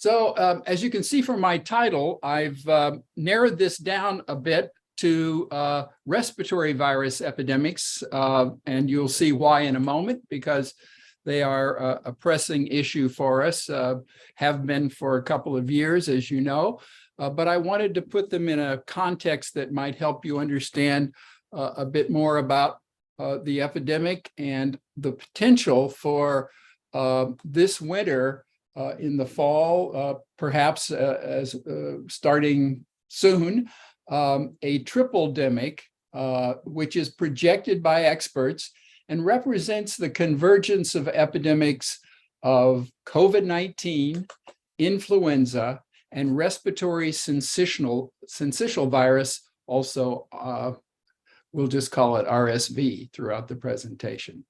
As you can see from my title, I've narrowed this down a bit to respiratory virus epidemics, and you'll see why in a moment, because they are a pressing issue for us, have been for a couple of years, as you know, but I wanted to put them in a context that might help you understand a bit more about the epidemic and the potential for this winter in the fall, perhaps as starting soon, a triple-demic, which is projected by experts and represents the convergence of epidemics of COVID-19, influenza, and respiratory syncytial virus, also we'll just call it RSV throughout the presentation.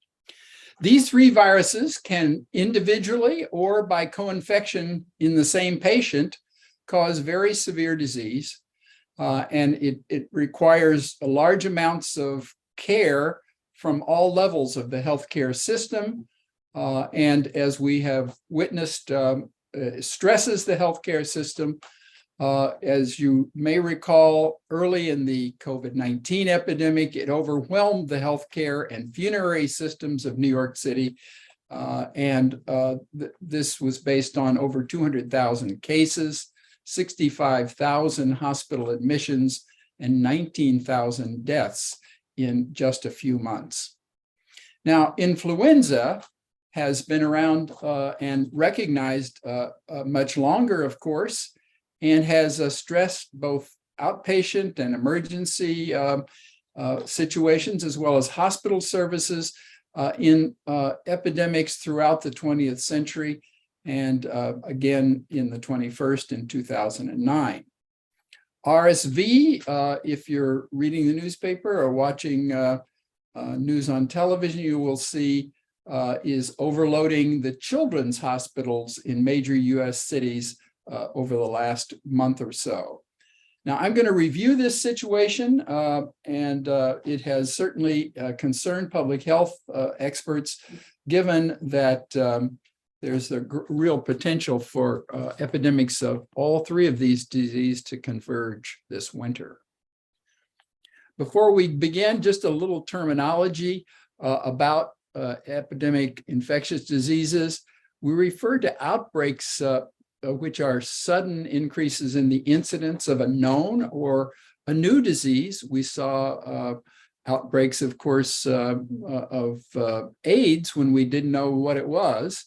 These three viruses can individually or by co-infection in the same patient cause very severe disease, and it requires large amounts of care from all levels of the healthcare system, and as we have witnessed, stresses the healthcare system. As you may recall, early in the COVID-19 epidemic, it overwhelmed the healthcare and funerary systems of New York City, and this was based on over 200,000 cases, 65,000 hospital admissions, and 19,000 deaths in just a few months. Now, influenza has been around and recognized much longer, of course, and has stressed both outpatient and emergency situations, as well as hospital services in epidemics throughout the 20th century, and again in the 21st in 2009. RSV, if you're reading the newspaper or watching news on television, you will see is overloading the children's hospitals in major US cities over the last month or so. Now, I'm going to review this situation, and it has certainly concerned public health experts, given that there's a real potential for epidemics of all three of these diseases to converge this winter. Before we begin, just a little terminology about epidemic infectious diseases. We refer to outbreaks which are sudden increases in the incidence of a known or a new disease. We saw outbreaks, of course, of AIDS when we didn't know what it was.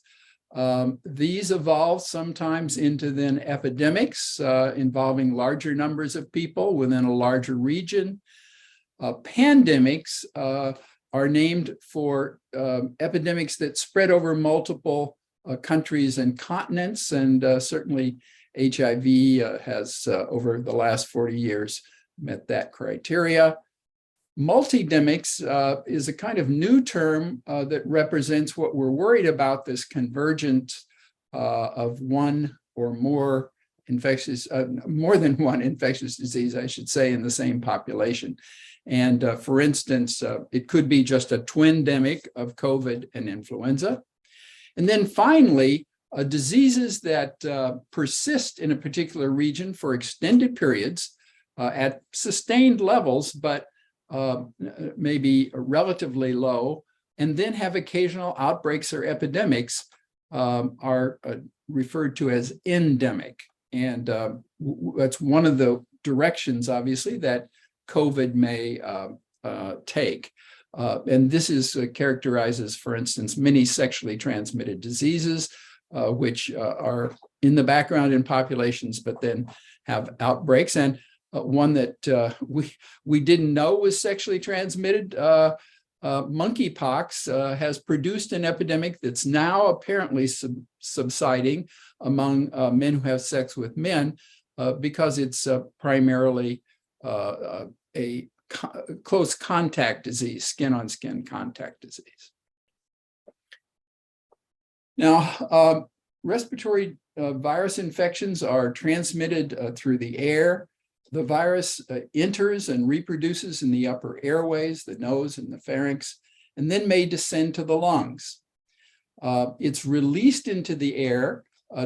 These evolve sometimes into then epidemics involving larger numbers of people within a larger region. Pandemics are named for epidemics that spread over multiple countries and continents, and certainly HIV has, over the last 40 years, met that criteria. Multidemics is a kind of new term that represents what we're worried about, this convergence of one or more infectious, more than one infectious disease, I should say, in the same population. And for instance, it could be just a twin-demic of COVID and influenza. And then finally, diseases that persist in a particular region for extended periods at sustained levels, but maybe relatively low, and then have occasional outbreaks or epidemics are referred to as endemic. And that's one of the directions, obviously, that COVID may take. And this is characterizes, for instance, many sexually transmitted diseases, which are in the background in populations, but then have outbreaks. And one that we didn't know was sexually transmitted, monkeypox, has produced an epidemic that's now apparently subsiding among men who have sex with men, because it's primarily a close contact disease, skin-on-skin contact disease. Now, respiratory virus infections are transmitted through the air. The virus enters and reproduces in the upper airways, the nose and the pharynx, and then may descend to the lungs. It's released into the air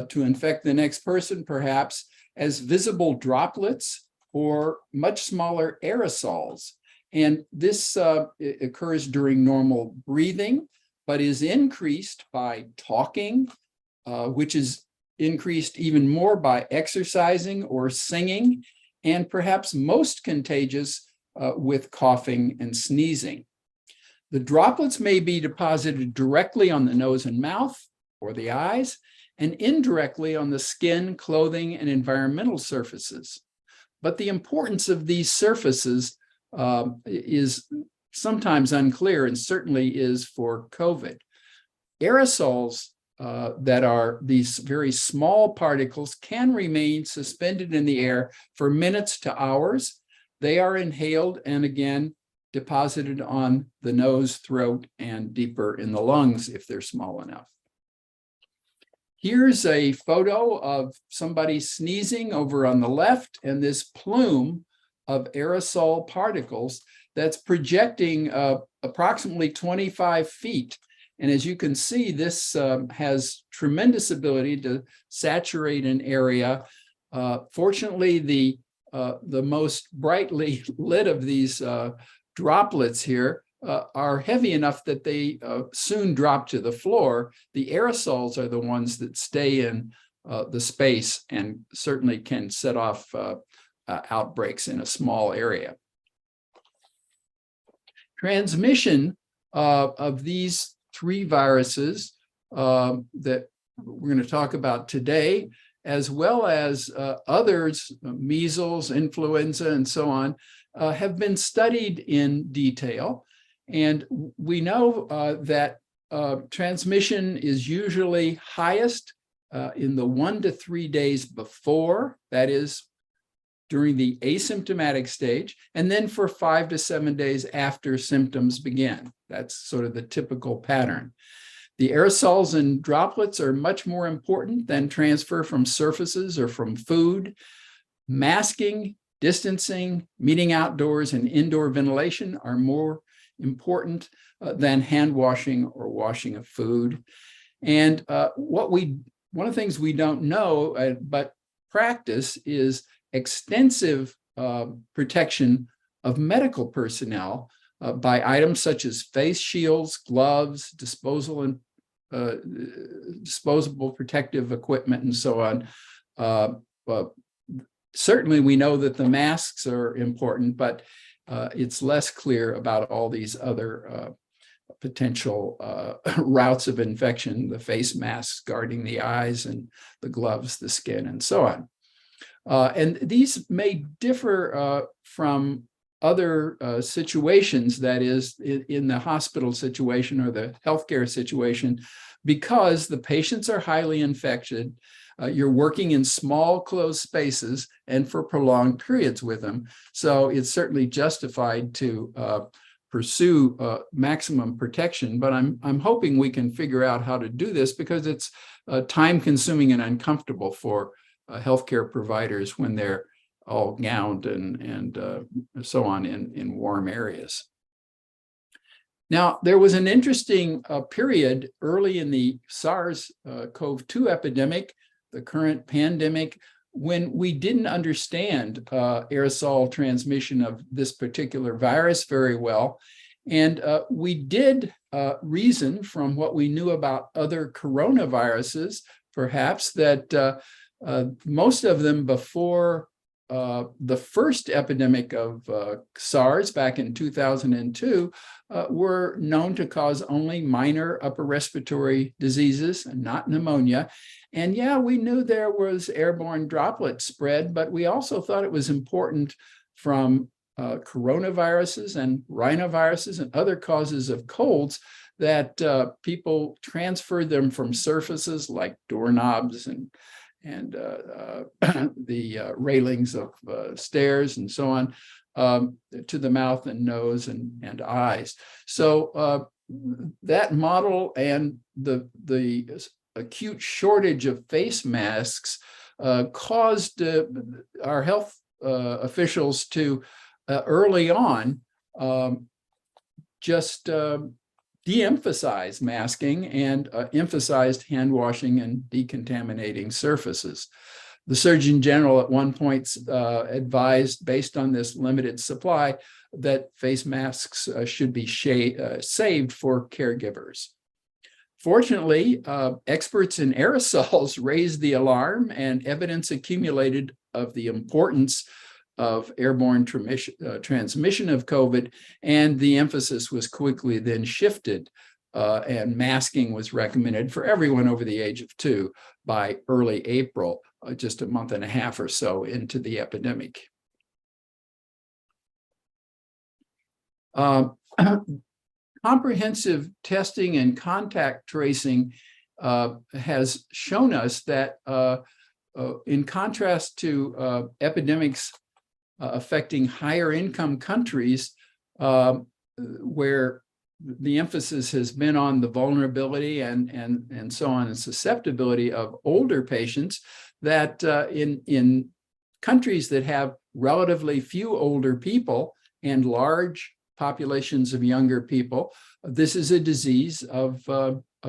to infect the next person, perhaps, as visible droplets or much smaller aerosols. And this occurs during normal breathing, but is increased by talking, which is increased even more by exercising or singing, and perhaps most contagious with coughing and sneezing. The droplets may be deposited directly on the nose and mouth or the eyes, and indirectly on the skin, clothing, and environmental surfaces. But the importance of these surfaces is sometimes unclear, and certainly is for COVID. Aerosols that are these very small particles can remain suspended in the air for minutes to hours. They are inhaled and again deposited on the nose, throat, and deeper in the lungs if they're small enough. Here's a photo of somebody sneezing over on the left, and this plume of aerosol particles that's projecting approximately 25 feet. And as you can see, this has tremendous ability to saturate an area. Fortunately, the most brightly lit of these droplets here are heavy enough that they soon drop to the floor. The aerosols are the ones that stay in the space and certainly can set off outbreaks in a small area. Transmission of these three viruses that we're going to talk about today, as well as others, measles, influenza, and so on, have been studied in detail. And we know that transmission is usually highest in the 1 to 3 days before, that is, during the asymptomatic stage, and then for 5 to 7 days after symptoms begin. That's sort of the typical pattern. The aerosols and droplets are much more important than transfer from surfaces or from food. Masking, distancing, meeting outdoors, and indoor ventilation are more important than hand washing or washing of food. And one of the things we don't know, but practice, is extensive protection of medical personnel by items such as face shields, gloves, disposable protective equipment, and so on. Certainly, we know that the masks are important, but it's less clear about all these other potential routes of infection, the face masks guarding the eyes, and the gloves, the skin, and so on. And these may differ from other situations, that is, in the hospital situation or the healthcare situation, because the patients are highly infected. You're working in small, closed spaces and for prolonged periods with them. So it's certainly justified to pursue maximum protection. But I'm hoping we can figure out how to do this, because it's time-consuming and uncomfortable for healthcare providers when they're all gowned and so on in warm areas. Now, there was an interesting period early in the SARS-CoV-2 epidemic, the current pandemic, when we didn't understand aerosol transmission of this particular virus very well. And we did reason from what we knew about other coronaviruses, perhaps, that most of them before the first epidemic of SARS back in 2002 were known to cause only minor upper respiratory diseases and not pneumonia. And yeah, we knew there was airborne droplet spread, but we also thought it was important from coronaviruses and rhinoviruses and other causes of colds that people transferred them from surfaces like doorknobs and the railings of stairs and so on to the mouth and nose and eyes. So that model and the acute shortage of face masks caused our health officials to early on just de-emphasized masking and emphasized hand washing and decontaminating surfaces. The Surgeon General at one point advised, based on this limited supply, that face masks should be saved for caregivers. Fortunately, experts in aerosols raised the alarm, and evidence accumulated of the importance of airborne transmission of COVID, and the emphasis was quickly then shifted, and masking was recommended for everyone over the age of 2 by early April, just a month and a half or so into the epidemic. Comprehensive testing and contact tracing has shown us that in contrast to epidemics affecting higher income countries, where the emphasis has been on the vulnerability and so on, and susceptibility of older patients, that in countries that have relatively few older people and large populations of younger people, this is a disease of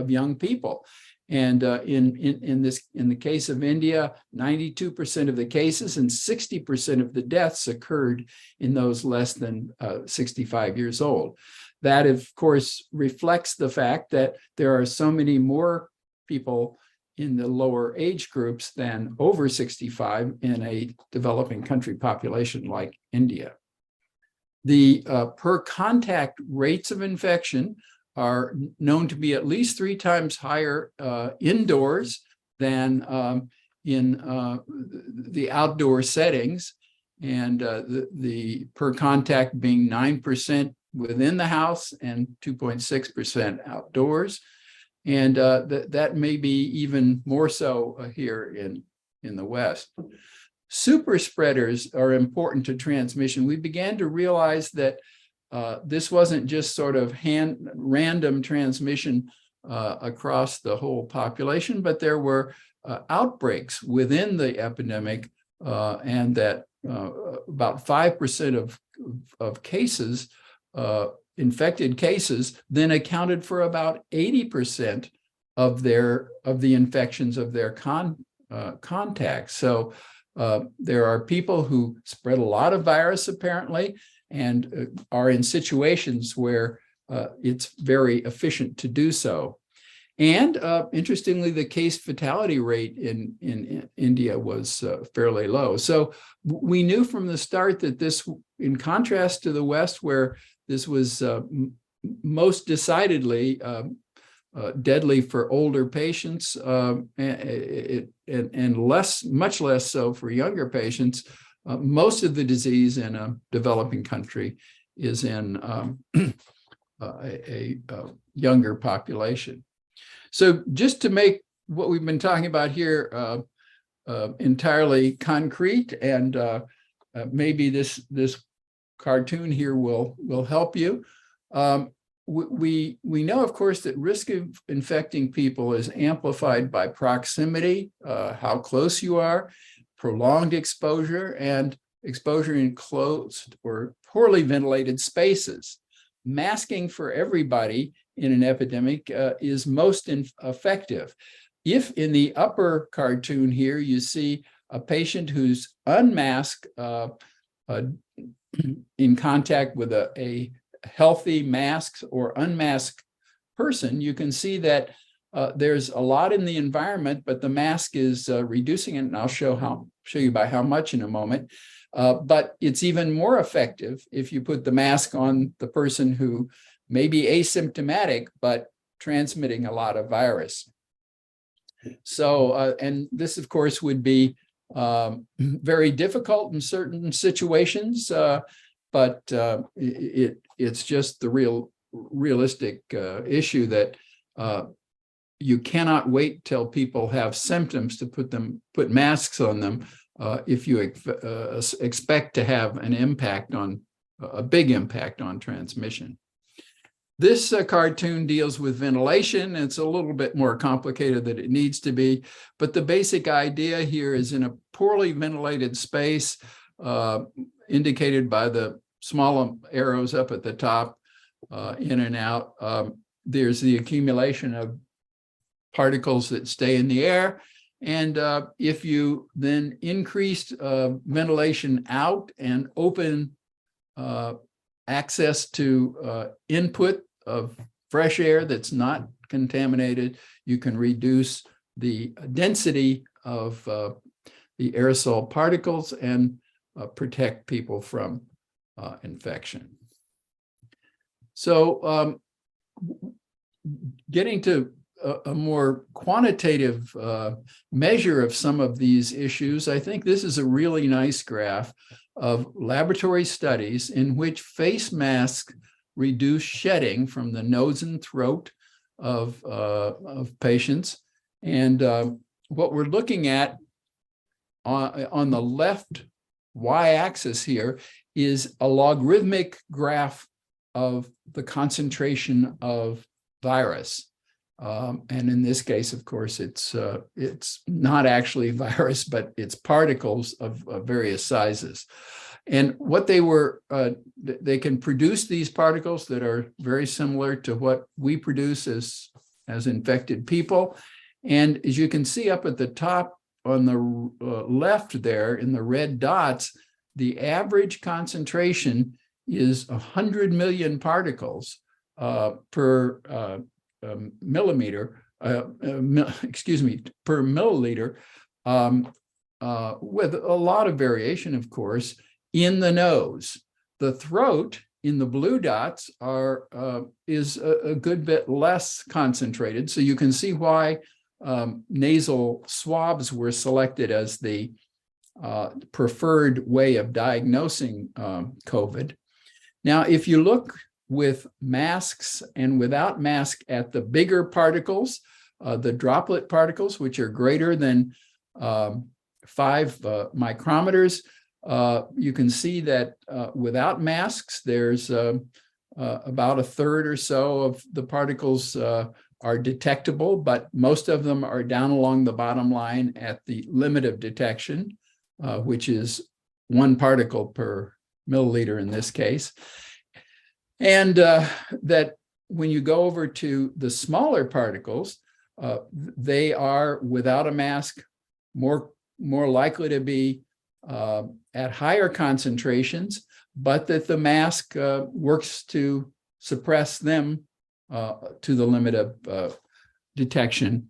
young people. And in the case of India, 92% of the cases and 60% of the deaths occurred in those less than 65 years old. That, of course, reflects the fact that there are so many more people in the lower age groups than over 65 in a developing country population like India. The per contact rates of infection are known to be at least 3 times higher indoors than in the outdoor settings, and the per contact being 9% within the house and 2.6% outdoors. And that may be even more so here in the West. Super spreaders are important to transmission. We began to realize that this wasn't just sort of random transmission across the whole population, but there were outbreaks within the epidemic, and that about 5% of cases, infected cases, then accounted for about 80% of the infections of their contacts. So there are people who spread a lot of virus apparently, and are in situations where it's very efficient to do so. And interestingly, the case fatality rate in India was fairly low. So we knew from the start that this, in contrast to the West, where this was most decidedly deadly for older patients, and much less so for younger patients. Most of the disease in a developing country is in a younger population. So just to make what we've been talking about here entirely concrete, and maybe this cartoon here will help you. We know, of course, that risk of infecting people is amplified by proximity, how close you are, prolonged exposure, and exposure in closed or poorly ventilated spaces. Masking for everybody in an epidemic is most effective. If in the upper cartoon here you see a patient who's unmasked in contact with a healthy masked or unmasked person, you can see that there's a lot in the environment, but the mask is reducing it, and I'll show you by how much in a moment. But it's even more effective if you put the mask on the person who may be asymptomatic but transmitting a lot of virus. So, and this, of course, would be very difficult in certain situations, but it's just the realistic issue that you cannot wait till people have symptoms to put masks on them if you expect to have an impact on a big impact on transmission. This cartoon deals with ventilation. It's a little bit more complicated than it needs to be, but the basic idea here is in a poorly ventilated space, indicated by the small arrows up at the top, in and out. there's the accumulation of particles that stay in the air. And if you then increased ventilation out and open access to input of fresh air that's not contaminated, you can reduce the density of the aerosol particles and protect people from infection. So getting to a more quantitative measure of some of these issues, I think this is a really nice graph of laboratory studies in which face masks reduce shedding from the nose and throat of patients. And what we're looking at on the left y-axis here is a logarithmic graph of the concentration of virus. And in this case, of course, it's not actually virus, but it's particles of various sizes. And what they can produce these particles that are very similar to what we produce as infected people. And as you can see up at the top on the left there in the red dots, the average concentration is 100 million particles per millimeter, per milliliter, with a lot of variation, of course, in the nose. The throat in the blue dots is a good bit less concentrated. So you can see why nasal swabs were selected as the preferred way of diagnosing COVID. Now, if you look with masks and without mask at the bigger particles, the droplet particles, which are greater than 5 micrometers, you can see that without masks, there's about a third or so of the particles are detectable, but most of them are down along the bottom line at the limit of detection, which is 1 particle per milliliter in this case. And that when you go over to the smaller particles, they are without a mask more likely to be at higher concentrations, but that the mask works to suppress them to the limit of detection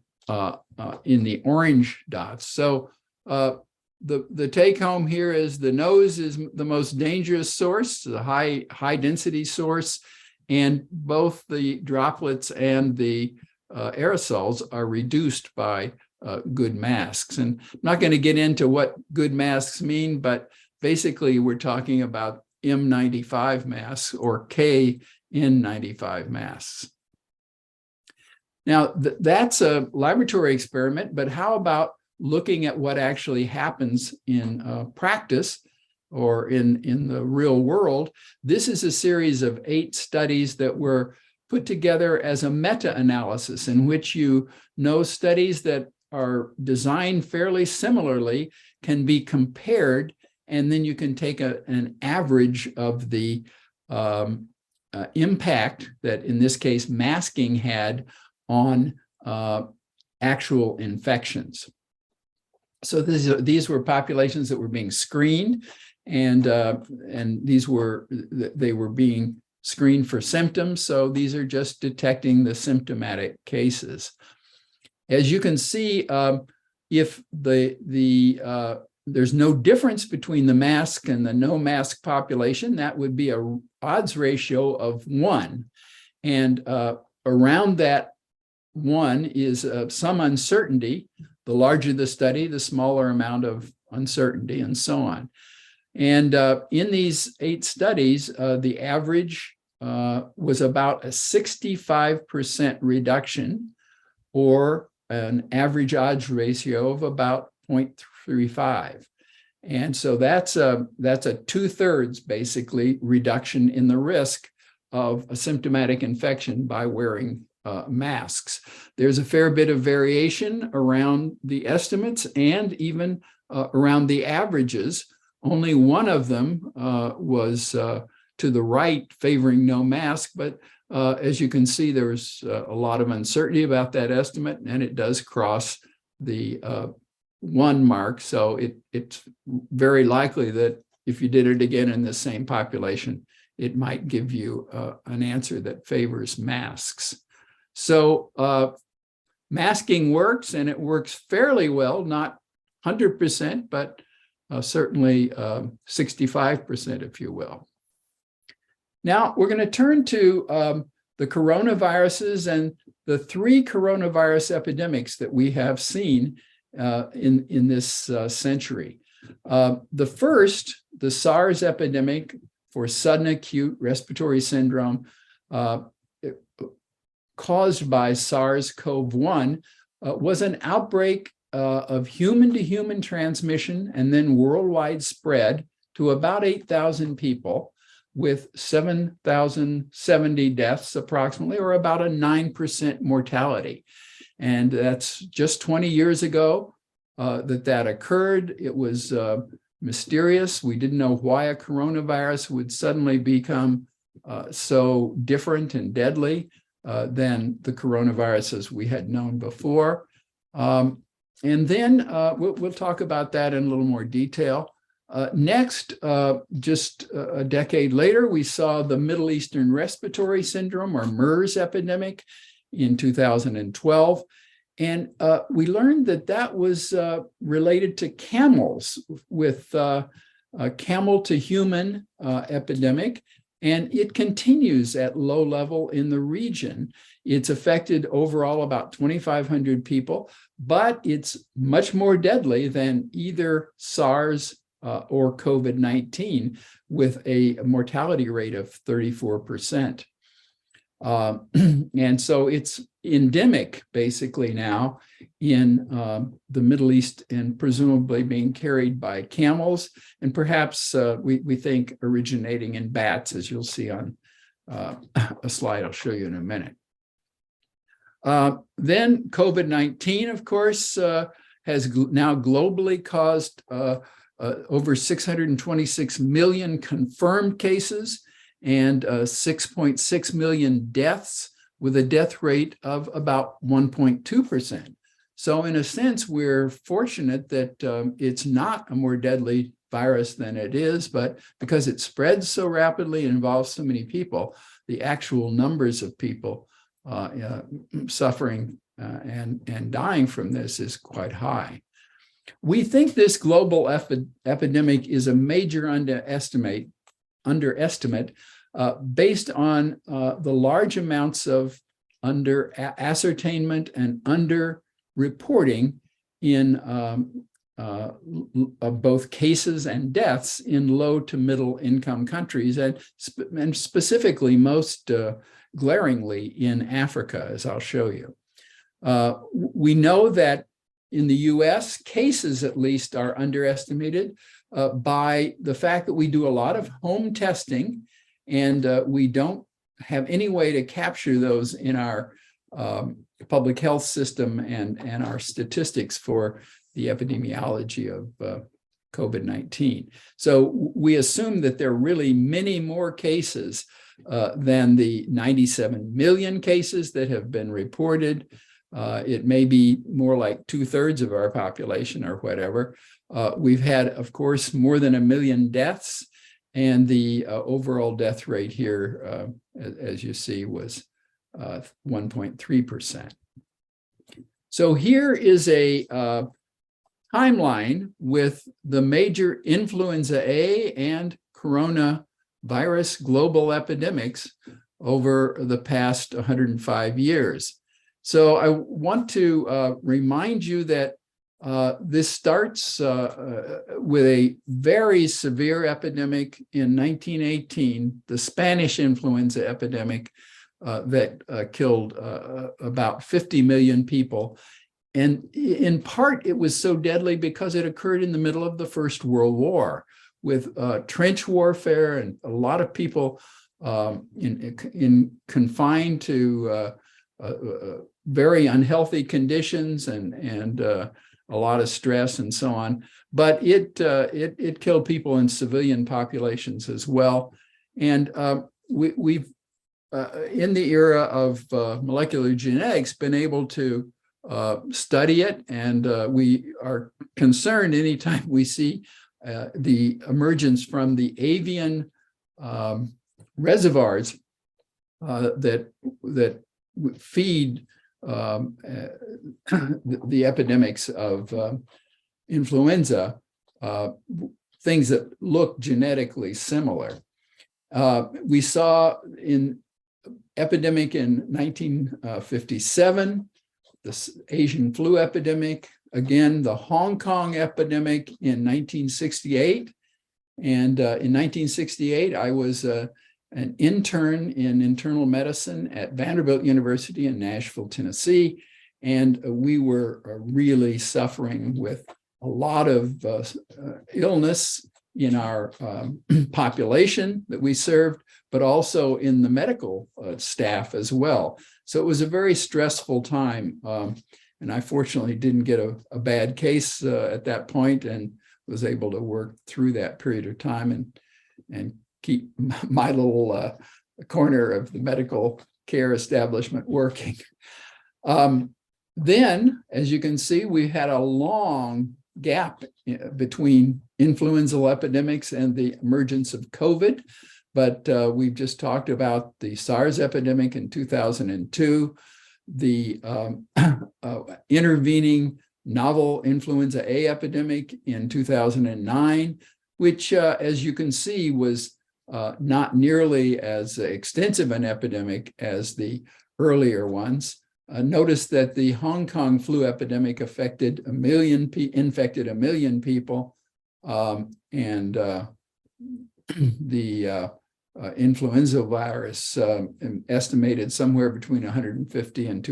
in the orange dots. So the take home here is the nose is the most dangerous source, the high density source, and both the droplets and the aerosols are reduced by good masks. And I'm not going to get into what good masks mean, but basically we're talking about M95 masks or KN95 masks. Now, that's a laboratory experiment, but how about looking at what actually happens in practice or in the real world? This is a series of 8 studies that were put together as a meta-analysis in which studies that are designed fairly similarly can be compared, and then you can take an average of the impact that, in this case, masking had on actual infections. So these were populations that were being screened, and they were being screened for symptoms. So these are just detecting the symptomatic cases. As you can see, if there's no difference between the mask and the no mask population, that would be a odds ratio of 1. And around that 1 is some uncertainty. The larger the study, the smaller amount of uncertainty, and so on. And in these 8 studies, the average was about a 65% reduction, or an average odds ratio of about 0.35. And so that's a 2/3 basically reduction in the risk of a symptomatic infection by wearing masks. There's a fair bit of variation around the estimates and even around the averages. Only one of them was to the right favoring no mask, but As you can see, there's a lot of uncertainty about that estimate, and it does cross the 1 mark. So it's very likely that if you did it again in the same population, it might give you an answer that favors masks. So masking works, and it works fairly well, not 100%, but certainly 65%, if you will. Now, we're going to turn to the coronaviruses and the 3 coronavirus epidemics that we have seen in this century. The first, the SARS epidemic for sudden acute respiratory syndrome caused by SARS-CoV-1 was an outbreak of human-to-human transmission and then worldwide spread to about 8,000 people, with 7,070 deaths approximately, or about a 9% mortality. And that's just 20 years ago that occurred. It was mysterious. We didn't know why a coronavirus would suddenly become so different and deadly than the coronaviruses we had known before. And then we'll talk about that in a little more detail. Next, just a decade later, we saw the Middle Eastern Respiratory Syndrome, or MERS epidemic, in 2012. And we learned that was related to camels, with a camel-to-human epidemic. And it continues at low level in the region. It's affected overall about 2,500 people, but it's much more deadly than either SARS or COVID-19, with a mortality rate of 34%. And so it's endemic, basically, now in the Middle East, and presumably being carried by camels, and perhaps we think originating in bats, as you'll see on a slide I'll show you in a minute. Then COVID-19, of course, has now globally caused over 626 million confirmed cases and 6.6 million deaths, with a death rate of about 1.2%. So in a sense, we're fortunate that it's not a more deadly virus than it is, but because it spreads so rapidly and involves so many people, the actual numbers of people suffering and dying from this is quite high. We think this global epidemic is a major underestimate based on the large amounts of ascertainment and under-reporting in both cases and deaths in low to middle income countries, and specifically most glaringly in Africa, as I'll show you. We know that in the US, cases at least are underestimated by the fact that we do a lot of home testing, and we don't have any way to capture those in our public health system and our statistics for the epidemiology of COVID-19. So we assume that there are really many more cases than the 97 million cases that have been reported. It may be more like 2/3 of our population or whatever. We've had, of course, more than 1 million deaths, and the overall death rate here, as you see, was 1.3%. So here is a timeline with the major influenza A and coronavirus global epidemics over the past 105 years. So I want to remind you that this starts with a very severe epidemic in 1918, the Spanish influenza epidemic that killed about 50 million people. And in part, it was so deadly because it occurred in the middle of the First World War, with trench warfare and a lot of people confined to very unhealthy conditions and a lot of stress and so on. But it killed people in civilian populations as well. And we've in the era of molecular genetics, been able to study it, and we are concerned anytime we see the emergence from the avian reservoirs that feed the epidemics of influenza, things that look genetically similar. We saw in epidemic in 1957, the Asian flu epidemic, again, the Hong Kong epidemic in 1968. And in 1968, I was an intern in internal medicine at Vanderbilt University in Nashville, Tennessee. And we were really suffering with a lot of illness in our population that we served, but also in the medical staff as well. So it was a very stressful time. And I fortunately didn't get a bad case at that point, and was able to work through that period of time and keep my little corner of the medical care establishment working. Then, as you can see, we had a long gap between influenza epidemics and the emergence of COVID. But we've just talked about the SARS epidemic in 2002, the intervening novel influenza A epidemic in 2009, which, as you can see, was not nearly as extensive an epidemic as the earlier ones. Notice that the Hong Kong flu epidemic infected 1 million people, and the influenza virus estimated somewhere between 150 and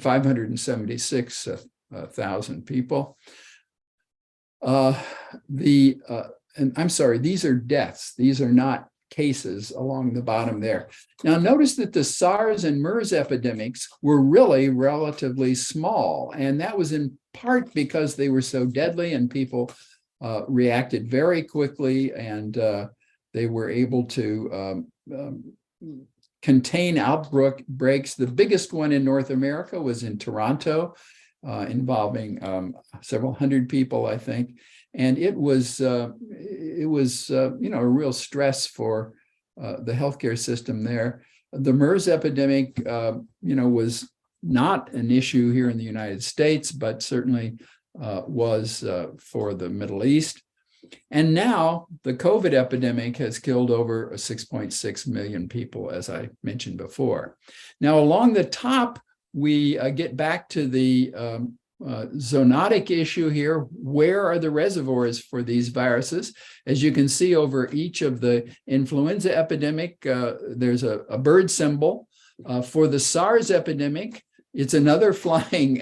576,000 people. And I'm sorry, these are deaths. These are not cases along the bottom there. Now, notice that the SARS and MERS epidemics were really relatively small, and that was in part because they were so deadly and people reacted very quickly, and they were able to contain outbreaks. The biggest one in North America was in Toronto, involving several hundred people, I think. And it was a real stress for the healthcare system there. The MERS epidemic, was not an issue here in the United States, but certainly was for the Middle East. And now the COVID epidemic has killed over 6.6 million people, as I mentioned before. Now, along the top, we get back to the zoonotic issue here. Where are the reservoirs for these viruses? As you can see over each of the influenza epidemic, there's a bird symbol. For the SARS epidemic, it's another flying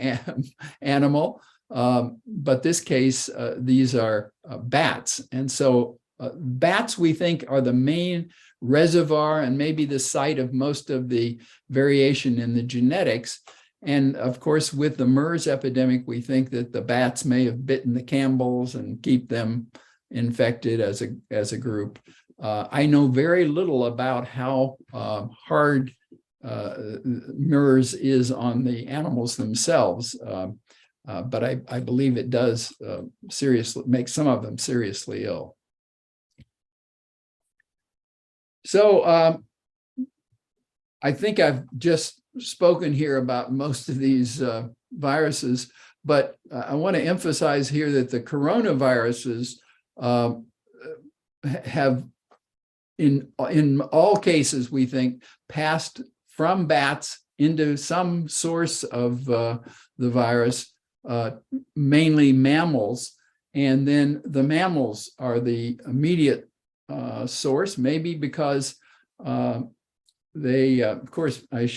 animal, but this case, these are bats. And so bats, we think, are the main reservoir and maybe the site of most of the variation in the genetics. And of course, with the MERS epidemic, we think that the bats may have bitten the Campbells and keep them infected as a group. I know very little about how hard MERS is on the animals themselves, but I believe it does seriously make some of them seriously ill. So I think I've just spoken here about most of these viruses, but I want to emphasize here that the coronaviruses have, in all cases, we think, passed from bats into some source of the virus, mainly mammals, and then the mammals are the immediate source, maybe because they, of course, I'm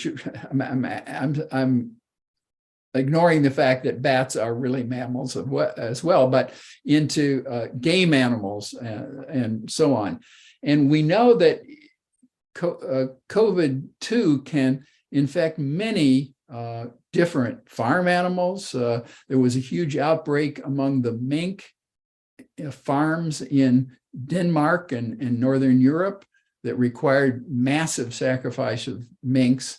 ignoring the fact that bats are really mammals as well, but into game animals and so on. And we know that COVID-2 can infect many different farm animals. There was a huge outbreak among the mink farms in Denmark and Northern Europe. that required massive sacrifice of minks.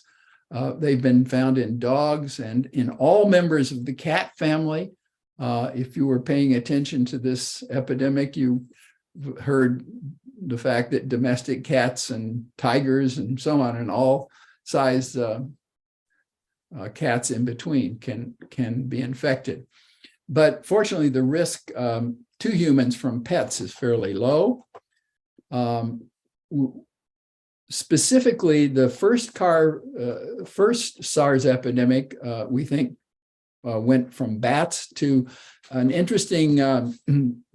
They've been found in dogs and in all members of the cat family. If you were paying attention to this epidemic, you heard the fact that domestic cats and tigers and so on and all size cats in between can be infected. But fortunately, the risk to humans from pets is fairly low. Specifically, the first SARS epidemic, we think, went from bats to an interesting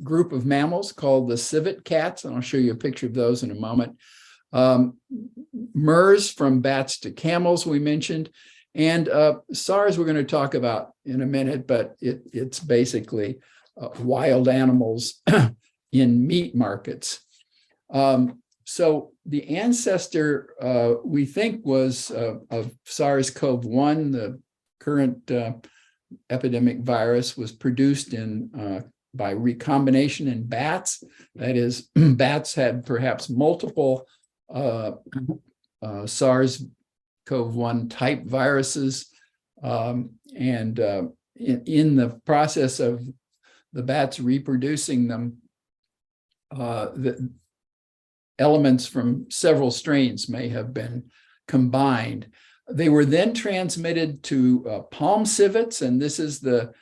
group of mammals called the civet cats, and I'll show you a picture of those in a moment. MERS from bats to camels, we mentioned, and SARS we're going to talk about in a minute, but it's basically wild animals in meat markets. So the ancestor, we think, was of SARS-CoV-1, the current epidemic virus, was produced by recombination in bats. That is, bats had perhaps multiple SARS-CoV-1 type viruses, and in the process of the bats reproducing them, the elements from several strains may have been combined. They were then transmitted to palm civets, and this is the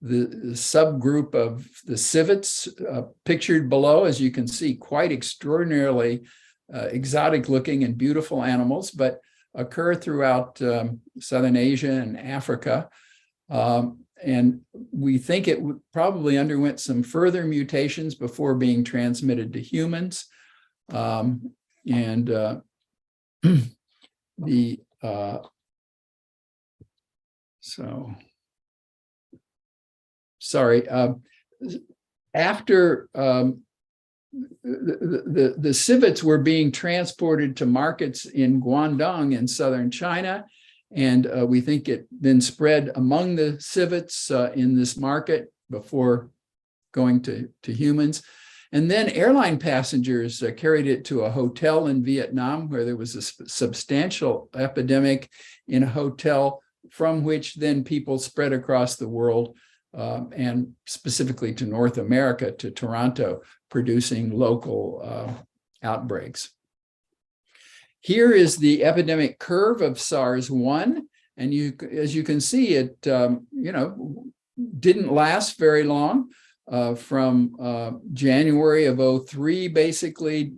subgroup of the civets pictured below. As you can see, quite extraordinarily exotic looking and beautiful animals, but occur throughout Southern Asia and Africa. And we think it probably underwent some further mutations before being transmitted to humans. After the civets were being transported to markets in Guangdong in southern China, and we think it then spread among the civets in this market before going to humans. And then airline passengers carried it to a hotel in Vietnam, where there was a substantial epidemic in a hotel, from which then people spread across the world, and specifically to North America, to Toronto, producing local outbreaks. Here is the epidemic curve of SARS-1, and as you can see, it didn't last very long. From January of 2003, basically,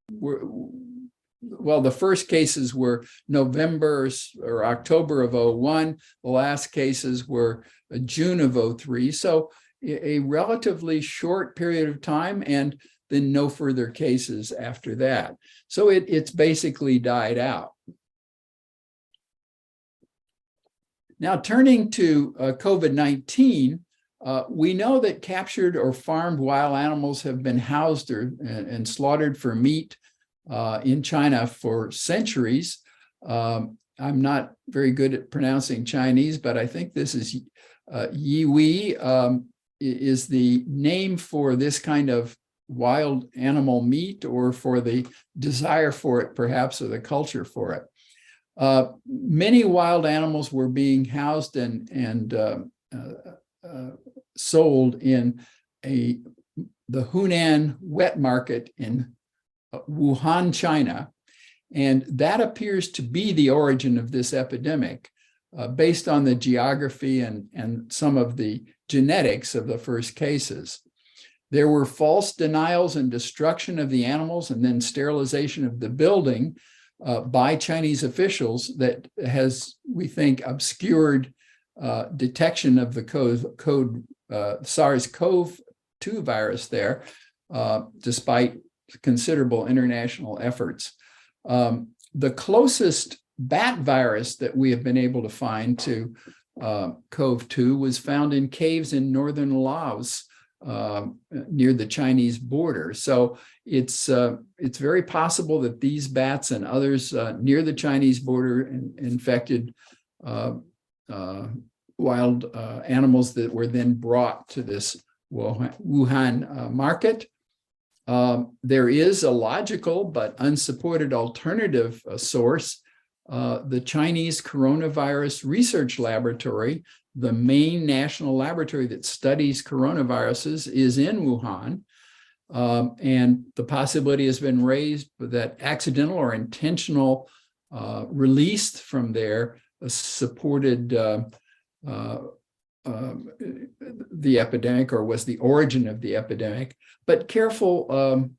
the first cases were November or October of 2001. The last cases were June of 2003. So a relatively short period of time, and then no further cases after that. So it's basically died out. Now, turning to COVID-19, we know that captured or farmed wild animals have been housed and slaughtered for meat in China for centuries. I'm not very good at pronouncing Chinese, but I think this is yiwi is the name for this kind of wild animal meat, or for the desire for it, perhaps, or the culture for it. Many wild animals were being housed and sold in the Hunan wet market in Wuhan, China. And that appears to be the origin of this epidemic, based on the geography and some of the genetics of the first cases. There were false denials and destruction of the animals, and then sterilization of the building by Chinese officials that has, we think, obscured detection of the SARS-CoV-2 virus there, despite considerable international efforts. The closest bat virus that we have been able to find to CoV-2 was found in caves in northern Laos, near the Chinese border. So it's very possible that these bats and others near the Chinese border infected wild animals that were then brought to this Wuhan market. There is a logical but unsupported alternative source. The Chinese Coronavirus Research Laboratory, the main national laboratory that studies coronaviruses, is in Wuhan. And the possibility has been raised that accidental or intentional release from there supported the epidemic, or was the origin of the epidemic. But careful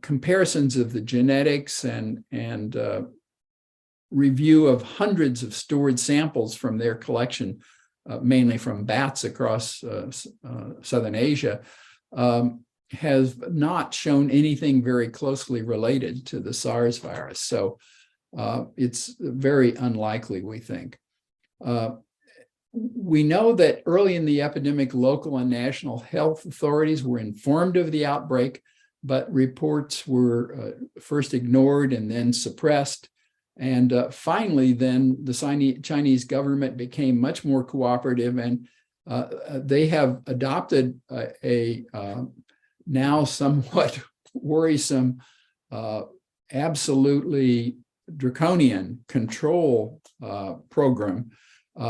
comparisons of the genetics and review of hundreds of stored samples from their collection, mainly from bats across Southern Asia, has not shown anything very closely related to the SARS virus. So it's very unlikely, we think. We know that early in the epidemic, local and national health authorities were informed of the outbreak, but reports were first ignored and then suppressed. And finally, then the Chinese government became much more cooperative, and they have adopted a now somewhat worrisome, absolutely draconian control program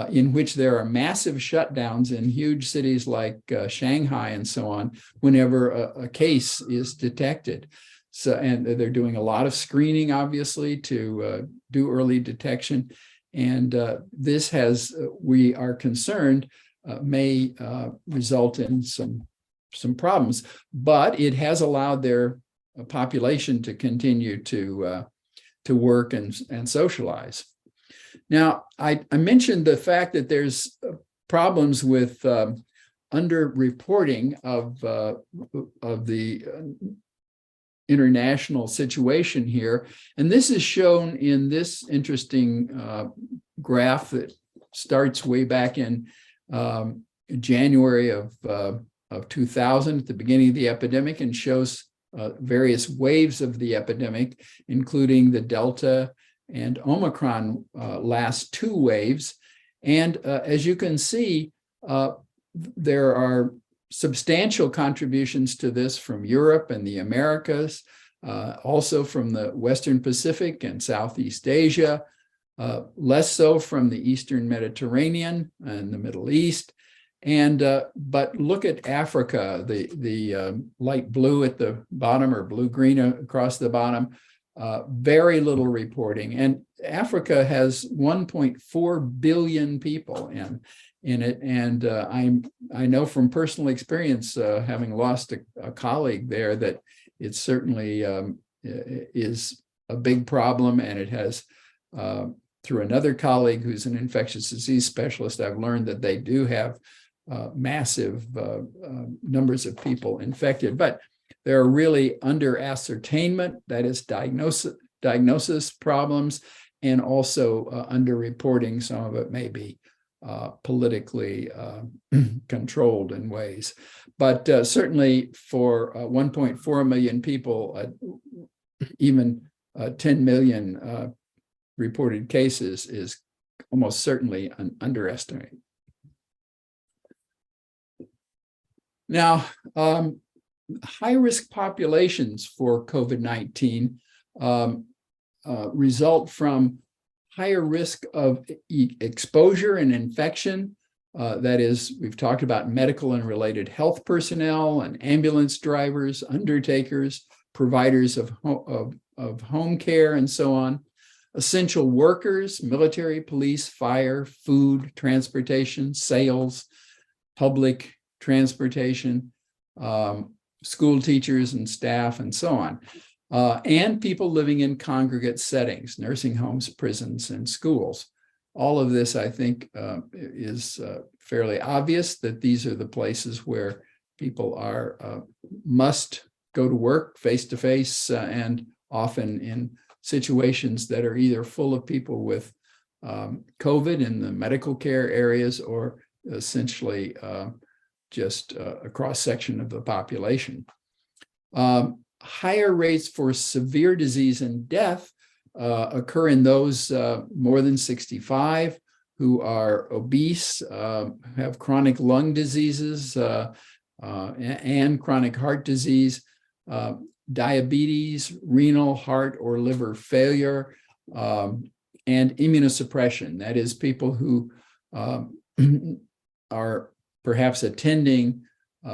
in which there are massive shutdowns in huge cities like Shanghai and so on whenever a case is detected. So, and they're doing a lot of screening, obviously, to do early detection. And this has, we are concerned, may result in some problems, but it has allowed their population to continue to work and socialize. Now, I mentioned the fact that there's problems with underreporting of the international situation here. And this is shown in this interesting graph that starts way back in January of 2000, at the beginning of the epidemic, and shows various waves of the epidemic, including the Delta and Omicron last two waves. And as you can see, there are substantial contributions to this from Europe and the Americas, also from the Western Pacific and Southeast Asia, less so from the Eastern Mediterranean and the Middle East. And but look at Africa, the light blue at the bottom, or blue-green across the bottom. Very little reporting. And Africa has 1.4 billion people in it. And I know from personal experience, having lost a colleague there, that it certainly is a big problem. And it has, through another colleague who's an infectious disease specialist, I've learned that they do have massive numbers of people infected. But there are really under ascertainment, that is diagnosis problems, and also underreporting. Some of it may be politically controlled in ways. But certainly for 1.4 million people, even 10 million reported cases is almost certainly an underestimate. Now, high-risk populations for COVID-19 result from higher risk of exposure and infection. That is, we've talked about medical and related health personnel and ambulance drivers, undertakers, providers of home care, and so on. Essential workers, military, police, fire, food, transportation, sales, public transportation, school teachers and staff, and so on, and people living in congregate settings, nursing homes, prisons, and schools. All of this, I think, is fairly obvious that these are the places where people must go to work face-to-face, and often in situations that are either full of people with COVID in the medical care areas, or essentially just a cross-section of the population. Higher rates for severe disease and death occur in those more than 65 who are obese, have chronic lung diseases and chronic heart disease, diabetes, renal, heart, or liver failure, and immunosuppression. That is, people who are perhaps attending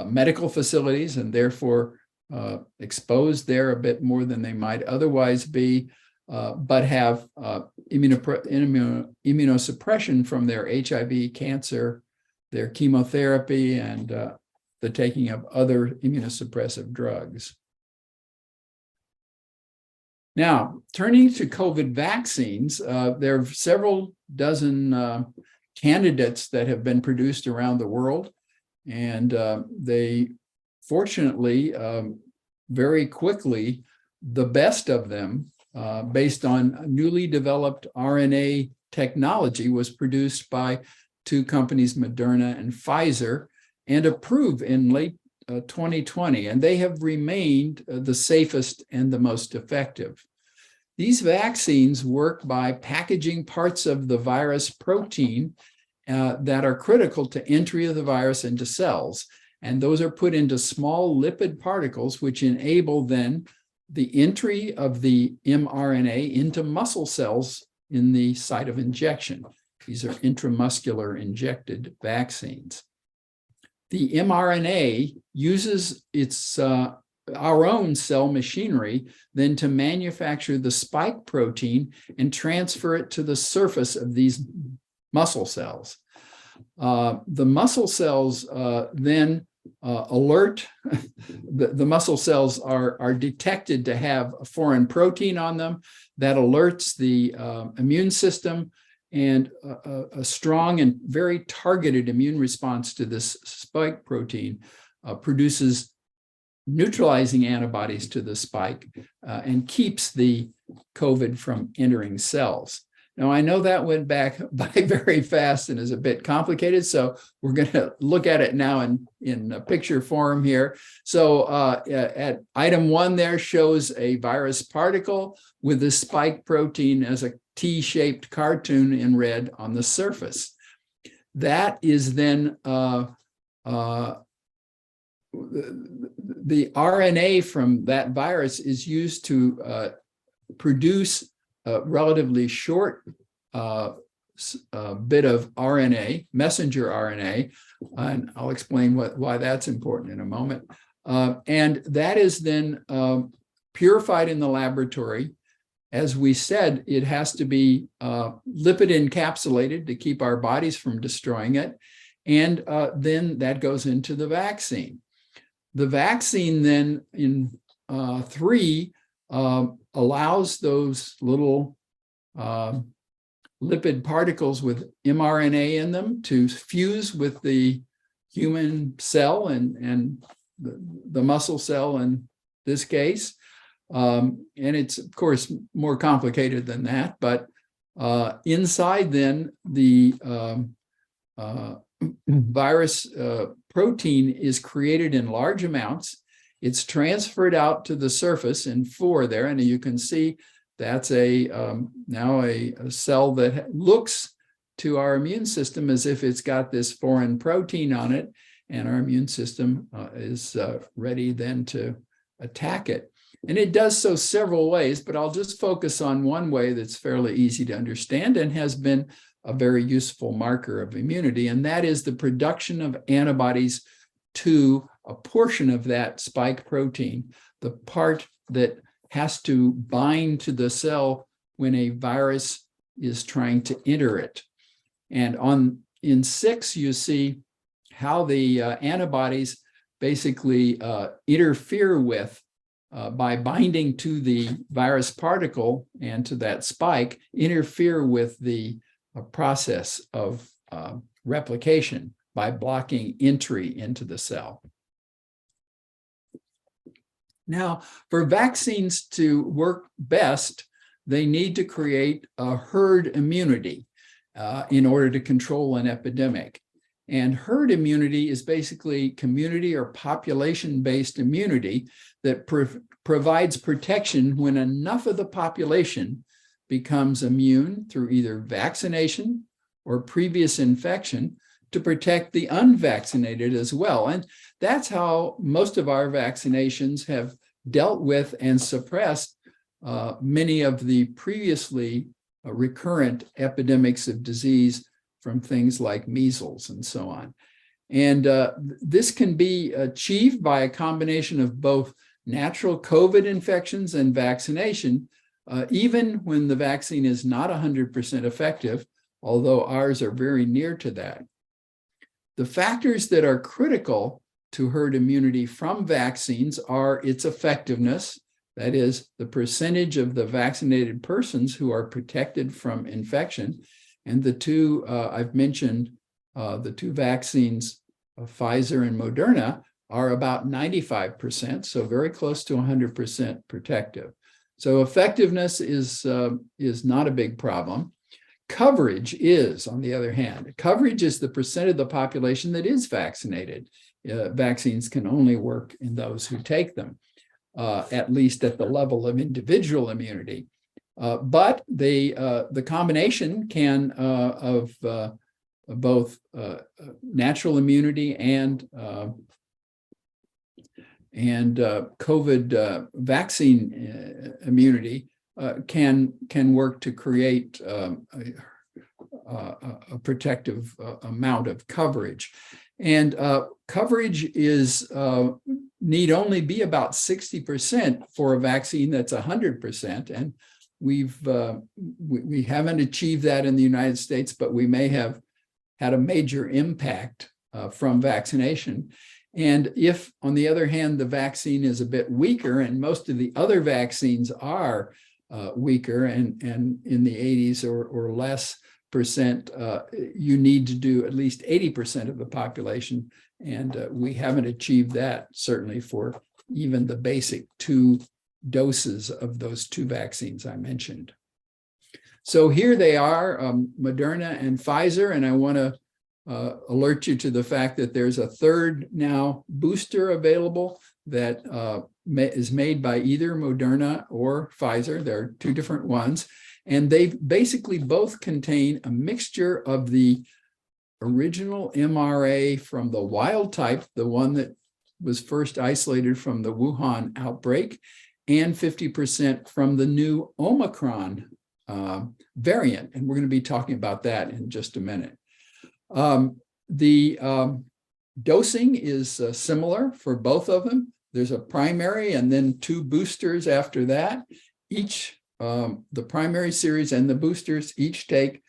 medical facilities and therefore exposed there a bit more than they might otherwise be, but have immunosuppression from their HIV, cancer, their chemotherapy, and the taking of other immunosuppressive drugs. Now, turning to COVID vaccines, there are several dozen candidates that have been produced around the world, and they fortunately very quickly, the best of them, based on newly developed RNA technology, was produced by two companies, Moderna and Pfizer, and approved in late 2020, and they have remained the safest and the most effective. These vaccines work by packaging parts of the virus protein that are critical to entry of the virus into cells, and those are put into small lipid particles, which enable then the entry of the mRNA into muscle cells in the site of injection. These are intramuscular injected vaccines. The mRNA uses its our own cell machinery then to manufacture the spike protein and transfer it to the surface of these muscle cells. The muscle cells then alert, the muscle cells are detected to have a foreign protein on them that alerts the immune system, and a strong and very targeted immune response to this spike protein produces neutralizing antibodies to the spike and keeps the COVID from entering cells. Now, I know that went by very fast and is a bit complicated, so we're going to look at it now in a picture form here. So at item 1 there shows a virus particle with the spike protein as a T-shaped cartoon in red on the surface. That is then the RNA from that virus is used to produce a relatively short bit of RNA, messenger RNA, and I'll explain why that's important in a moment. And that is then purified in the laboratory. As we said, it has to be lipid encapsulated to keep our bodies from destroying it. And then that goes into the vaccine. The vaccine then in 3 allows those little lipid particles with mRNA in them to fuse with the human cell and the muscle cell in this case. And it's, of course, more complicated than that, but inside then the virus protein is created in large amounts. It's transferred out to the surface in 4 there, and you can see that's now a cell that looks to our immune system as if it's got this foreign protein on it, and our immune system is ready then to attack it. And it does so several ways, but I'll just focus on one way that's fairly easy to understand and has been a very useful marker of immunity, and that is the production of antibodies to a portion of that spike protein, the part that has to bind to the cell when a virus is trying to enter it. And in 6, you see how the antibodies basically interfere with, by binding to the virus particle and to that spike, interfere with the process of replication by blocking entry into the cell. Now, for vaccines to work best, they need to create a herd immunity in order to control an epidemic. And herd immunity is basically community or population-based immunity that provides protection when enough of the population becomes immune through either vaccination or previous infection to protect the unvaccinated as well. And that's how most of our vaccinations have dealt with and suppressed many of the previously recurrent epidemics of disease from things like measles and so on. And this can be achieved by a combination of both natural COVID infections and vaccination, even when the vaccine is not 100% effective, although ours are very near to that. The factors that are critical to herd immunity from vaccines are its effectiveness, that is, the percentage of the vaccinated persons who are protected from infection. And the two I've mentioned, the two vaccines, Pfizer and Moderna, are about 95%, so very close to 100% protective. So effectiveness is not a big problem. Coverage is, on the other hand, coverage is the percent of the population that is vaccinated. Vaccines can only work in those who take them, at least at the level of individual immunity. But the combination can of both natural immunity and COVID vaccine immunity can work to create a protective amount of coverage. And coverage need only be about 60% for a vaccine that's 100%. And we haven't achieved that in the United States, but we may have had a major impact from vaccination. And if, on the other hand, the vaccine is a bit weaker, and most of the other vaccines are weaker and in the 80s or less percent, you need to do at least 80% of the population. And we haven't achieved that, certainly for even the basic 2 doses of those 2 vaccines I mentioned. So here they are, Moderna and Pfizer, and I want to alert you to the fact that there's a third now booster available that is made by either Moderna or Pfizer. There are 2 different ones, and they basically both contain a mixture of the original mRNA from the wild type, the one that was first isolated from the Wuhan outbreak, and 50% from the new Omicron variant. And we're going to be talking about that in just a minute. The dosing is similar for both of them. There's a primary and then 2 boosters after that. Each, the primary series and the boosters each take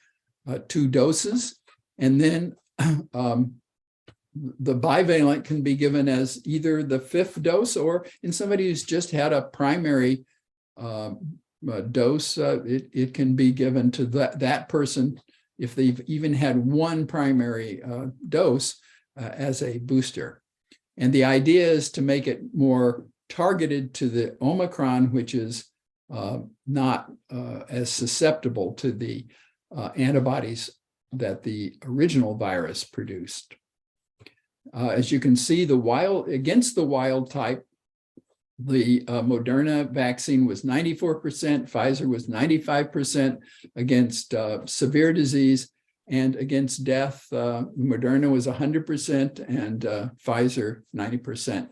2 doses. And then the bivalent can be given as either the 5th dose, or in somebody who's just had a primary dose, it can be given to that person if they've even had 1 primary dose as a booster. And the idea is to make it more targeted to the Omicron, which is not as susceptible to the antibodies that the original virus produced. As you can see, against the wild type, the Moderna vaccine was 94%, Pfizer was 95% against severe disease, and against death, Moderna was 100% and Pfizer 90%.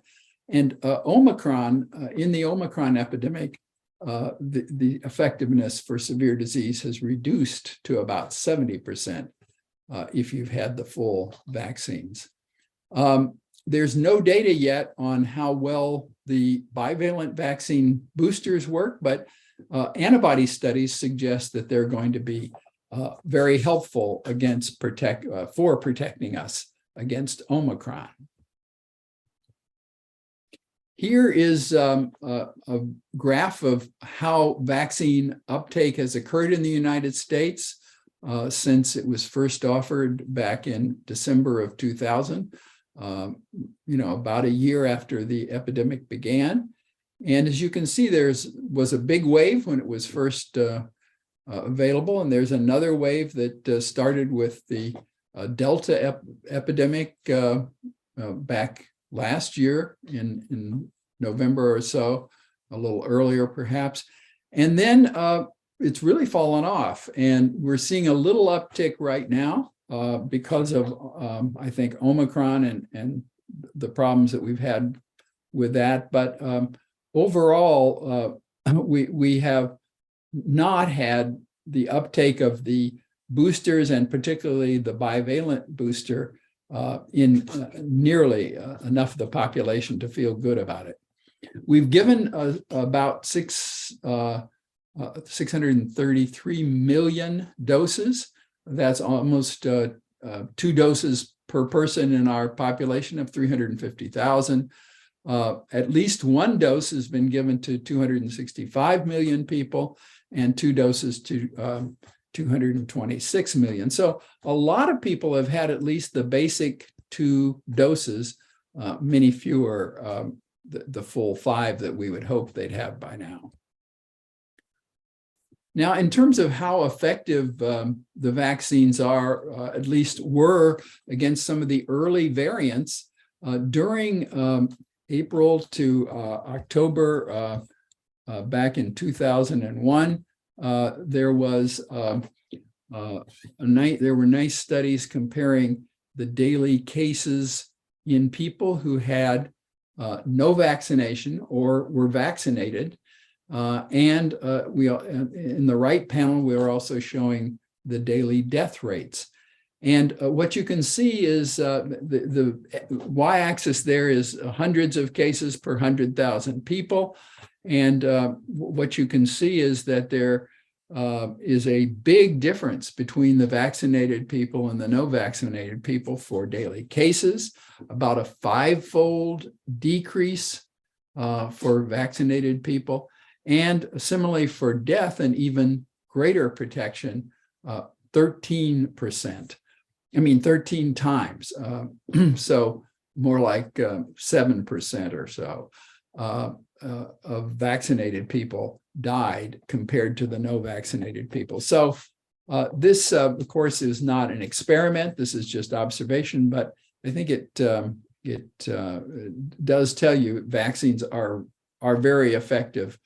And Omicron, in the Omicron epidemic, the effectiveness for severe disease has reduced to about 70% if you've had the full vaccines. There's no data yet on how well the bivalent vaccine boosters work, but antibody studies suggest that they're going to be very helpful against for protecting us against Omicron. Here is a graph of how vaccine uptake has occurred in the United States since it was first offered back in December of 2000. About a year after the epidemic began. And as you can see, was a big wave when it was first available. And there's another wave that started with the Delta epidemic back last year in November or so, a little earlier perhaps. And then it's really fallen off. And we're seeing a little uptick right now because of, I think, Omicron and the problems that we've had with that. But overall, we have not had the uptake of the boosters, and particularly the bivalent booster, in nearly enough of the population to feel good about it. We've given about 633 million doses. That's almost 2 doses per person in our population of 350,000. At least 1 dose has been given to 265 million people, and 2 doses to 226 million. So a lot of people have had at least the basic 2 doses, many fewer the full 5 that we would hope they'd have by now. Now, in terms of how effective the vaccines are, at least were, against some of the early variants, during April to October back in 2001, there were nice studies comparing the daily cases in people who had no vaccination or were vaccinated. And in the right panel, we are also showing the daily death rates. And what you can see is the y-axis there is hundreds of cases per 100,000 people. And what you can see is that there is a big difference between the vaccinated people and the no vaccinated people for daily cases, about a 5-fold decrease for vaccinated people, and similarly for death, an even greater protection, 13%. 13 times. So more like 7% or so of vaccinated people died compared to the no vaccinated people. So this, of course, is not an experiment. This is just observation, but I think it does tell you vaccines are very effective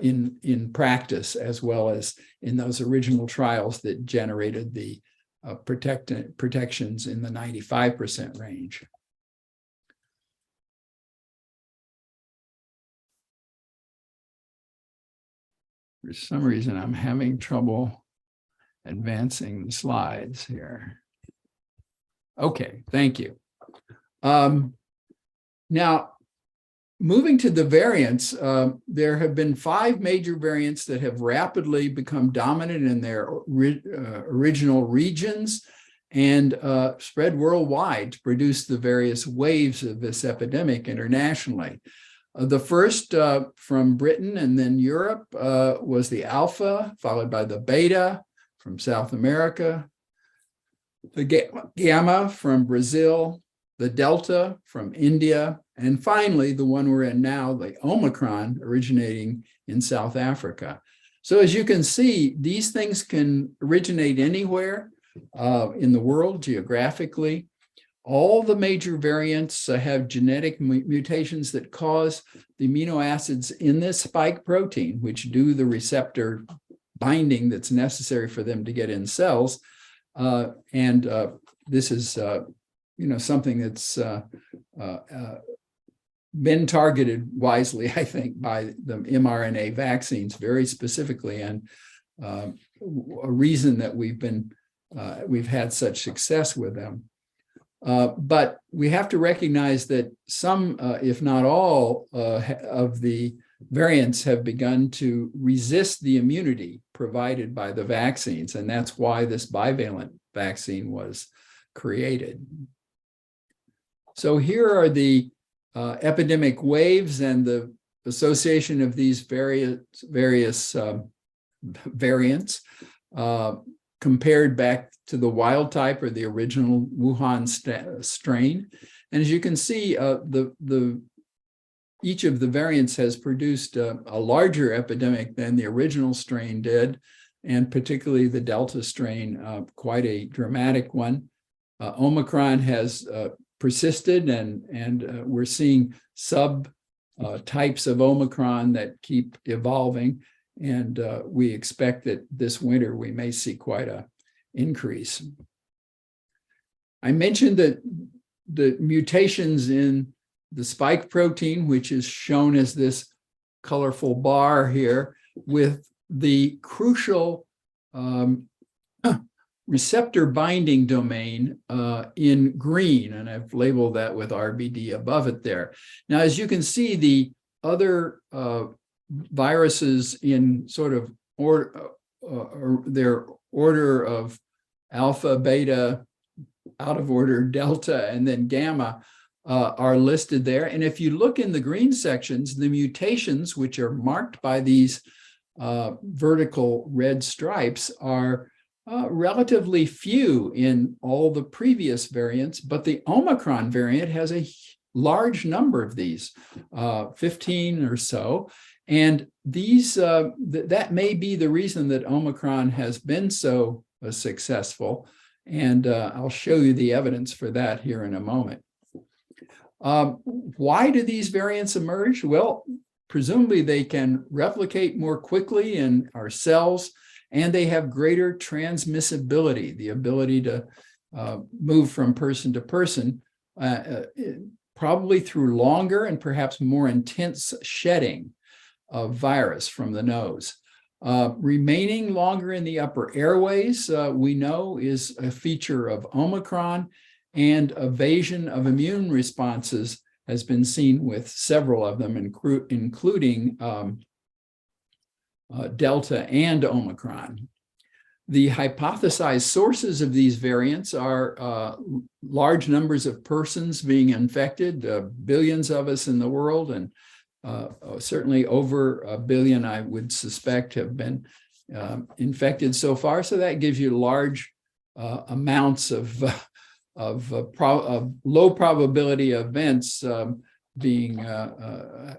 in practice, as well as in those original trials that generated the protections in the 95% range. For some reason, I'm having trouble advancing the slides here. Okay, thank you. Now, moving to the variants, there have been 5 major variants that have rapidly become dominant in their original regions and spread worldwide to produce the various waves of this epidemic internationally. The first from Britain and then Europe was the Alpha, followed by the Beta from South America, the Gamma from Brazil, the Delta from India, and finally, the one we're in now, the Omicron, originating in South Africa. So as you can see, these things can originate anywhere in the world geographically. All the major variants have genetic mutations that cause the amino acids in this spike protein, which do the receptor binding that's necessary for them to get in cells. This is something that's been targeted wisely, I think, by the mRNA vaccines very specifically, and a reason that we've had such success with them. But we have to recognize that some, if not all, of the variants have begun to resist the immunity provided by the vaccines, and that's why this bivalent vaccine was created. So here are the epidemic waves and the association of these various variants compared back to the wild type or the original Wuhan strain. And as you can see, each of the variants has produced a larger epidemic than the original strain did, and particularly the Delta strain, quite a dramatic one. Omicron has persisted, and we're seeing types of Omicron that keep evolving, and we expect that this winter we may see quite an increase. I mentioned that the mutations in the spike protein, which is shown as this colorful bar here with the crucial receptor binding domain in green, and I've labeled that with RBD above it there. Now, as you can see, the other viruses in sort of their order of alpha, beta, out of order, delta, and then gamma are listed there. And if you look in the green sections, the mutations, which are marked by these vertical red stripes, are relatively few in all the previous variants, but the Omicron variant has a large number of these, 15 or so. And these that may be the reason that Omicron has been so successful. And I'll show you the evidence for that here in a moment. Why do these variants emerge? Well, presumably they can replicate more quickly in our cells, and they have greater transmissibility, the ability to move from person to person, probably through longer and perhaps more intense shedding of virus from the nose. Remaining longer in the upper airways, we know, is a feature of Omicron, and evasion of immune responses has been seen with several of them, including Delta and Omicron. The hypothesized sources of these variants are large numbers of persons being infected, billions of us in the world, and certainly over a billion, I would suspect, have been infected so far. So that gives you large amounts of low probability events being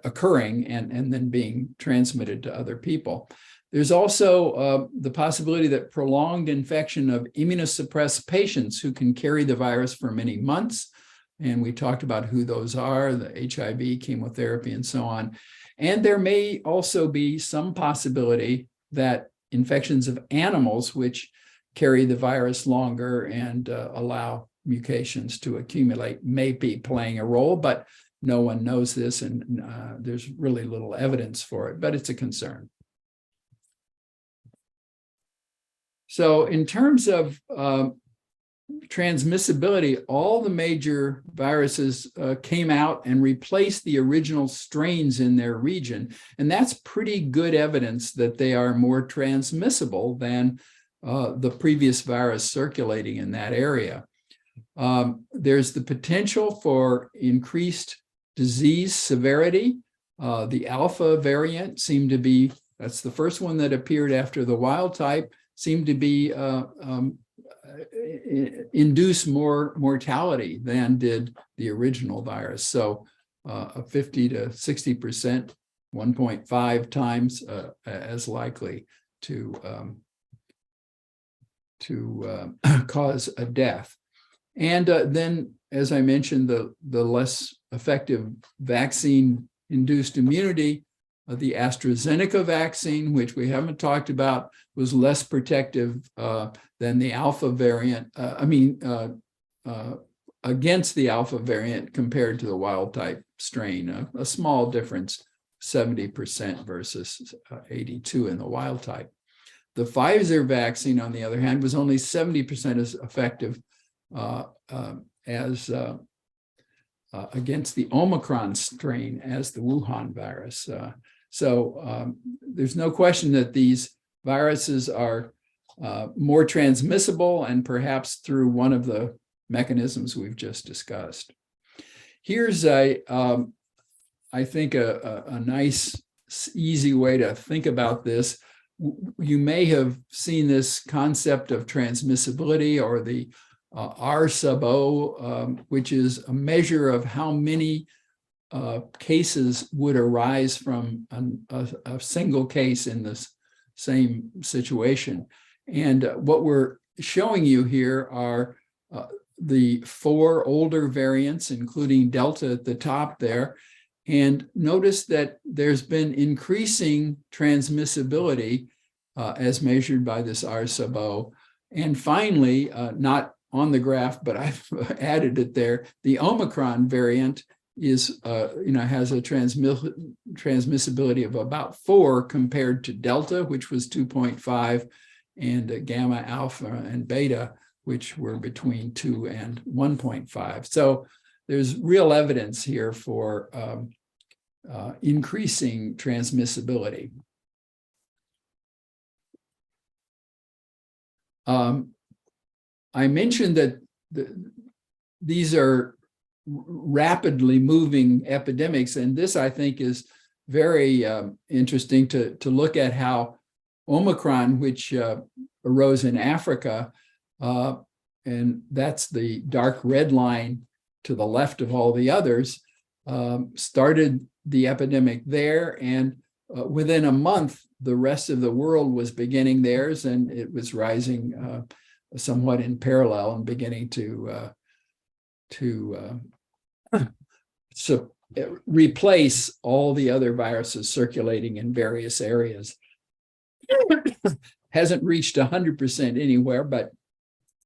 occurring and then being transmitted to other people. There's also the possibility that prolonged infection of immunosuppressed patients who can carry the virus for many months. And we talked about who those are, the HIV, chemotherapy, and so on. And there may also be some possibility that infections of animals which carry the virus longer and allow mutations to accumulate may be playing a role, but no one knows this, and there's really little evidence for it, but it's a concern. So in terms of transmissibility, all the major viruses came out and replaced the original strains in their region, and that's pretty good evidence that they are more transmissible than the previous virus circulating in that area. There's the potential for increased disease severity. The alpha variant seemed to be, that's the first one that appeared after the wild type, seemed to be induce more mortality than did the original virus. So a 50 to 60%, 1.5 times as likely to cause a death. And then, as I mentioned, the less effective vaccine-induced immunity, the AstraZeneca vaccine, which we haven't talked about, was less protective than the alpha variant, against the alpha variant compared to the wild type strain, a small difference, 70% versus 82% in the wild type. The Pfizer vaccine, on the other hand, was only 70% as effective against the Omicron strain as the Wuhan virus. So there's no question that these viruses are more transmissible, and perhaps through one of the mechanisms we've just discussed. Here's I think a nice, easy way to think about this. You may have seen this concept of transmissibility, or the R sub O, which is a measure of how many cases would arise from a single case in this same situation. And what we're showing you here are the 4 older variants, including Delta at the top there. And notice that there's been increasing transmissibility as measured by this R sub O. And finally, not on the graph, but I've added it there, the Omicron variant is, has a transmissibility of about 4 compared to Delta, which was 2.5, and Gamma, Alpha, and Beta, which were between 2 and 1.5. So there's real evidence here for increasing transmissibility. I mentioned that these are rapidly moving epidemics, and this, I think, is very interesting to look at how Omicron, which arose in Africa, and that's the dark red line to the left of all the others, started the epidemic there, and within a month, the rest of the world was beginning theirs, and it was rising somewhat in parallel and beginning to replace all the other viruses circulating in various areas. Hasn't reached 100% anywhere, but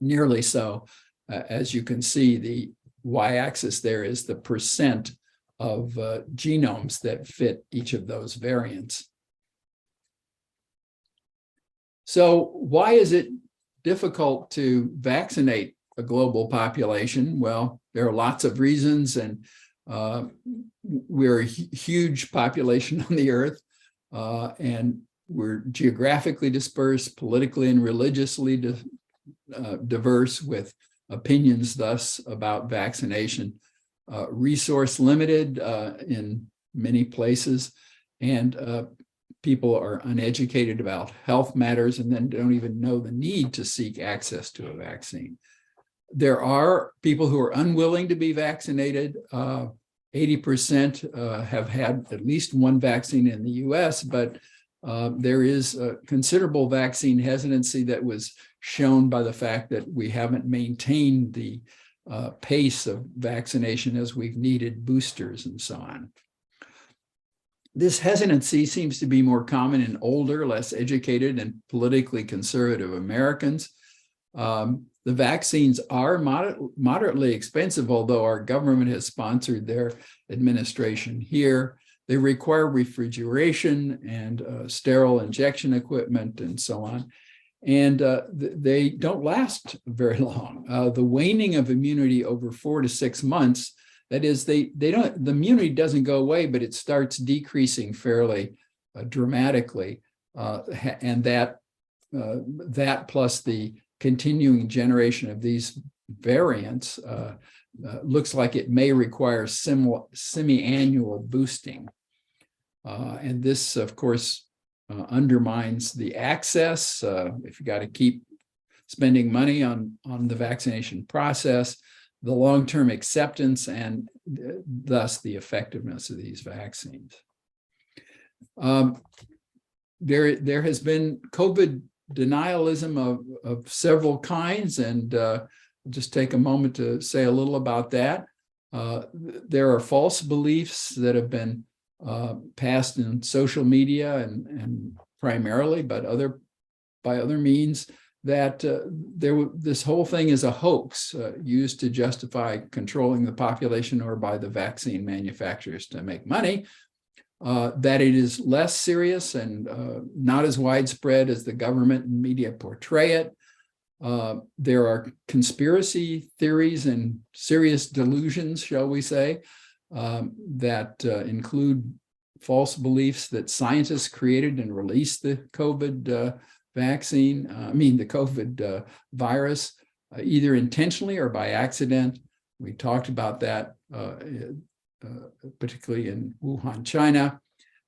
nearly so. As you can see, the y-axis there is the percent of genomes that fit each of those variants. So why is it difficult to vaccinate a global population? Well, there are lots of reasons, and we're a huge population on the earth, and we're geographically dispersed, politically and religiously diverse, with opinions thus about vaccination, resource limited in many places, and people are uneducated about health matters and then don't even know the need to seek access to a vaccine. There are people who are unwilling to be vaccinated. 80% have had at least one vaccine in the US, but there is a considerable vaccine hesitancy that was shown by the fact that we haven't maintained the pace of vaccination as we've needed boosters and so on. This hesitancy seems to be more common in older, less educated, and politically conservative Americans. The vaccines are moderately expensive, although our government has sponsored their administration here. They require refrigeration and sterile injection equipment and so on. And they don't last very long. The waning of immunity over 4 to 6 months, that is, the immunity doesn't go away, but it starts decreasing fairly dramatically. And that plus the continuing generation of these variants looks like it may require semi-annual boosting. And this, of course, undermines the access. If you got to keep spending money on the vaccination process, the long-term acceptance, and thus the effectiveness of these vaccines. There has been COVID denialism of several kinds, and I'll just take a moment to say a little about that. There are false beliefs that have been passed in social media and primarily, but by other means, that this whole thing is a hoax used to justify controlling the population or by the vaccine manufacturers to make money, that it is less serious and not as widespread as the government and media portray it. There are conspiracy theories and serious delusions, shall we say, that include false beliefs that scientists created and released the COVID vaccine, the COVID virus, either intentionally or by accident. We talked about that, particularly in Wuhan, China,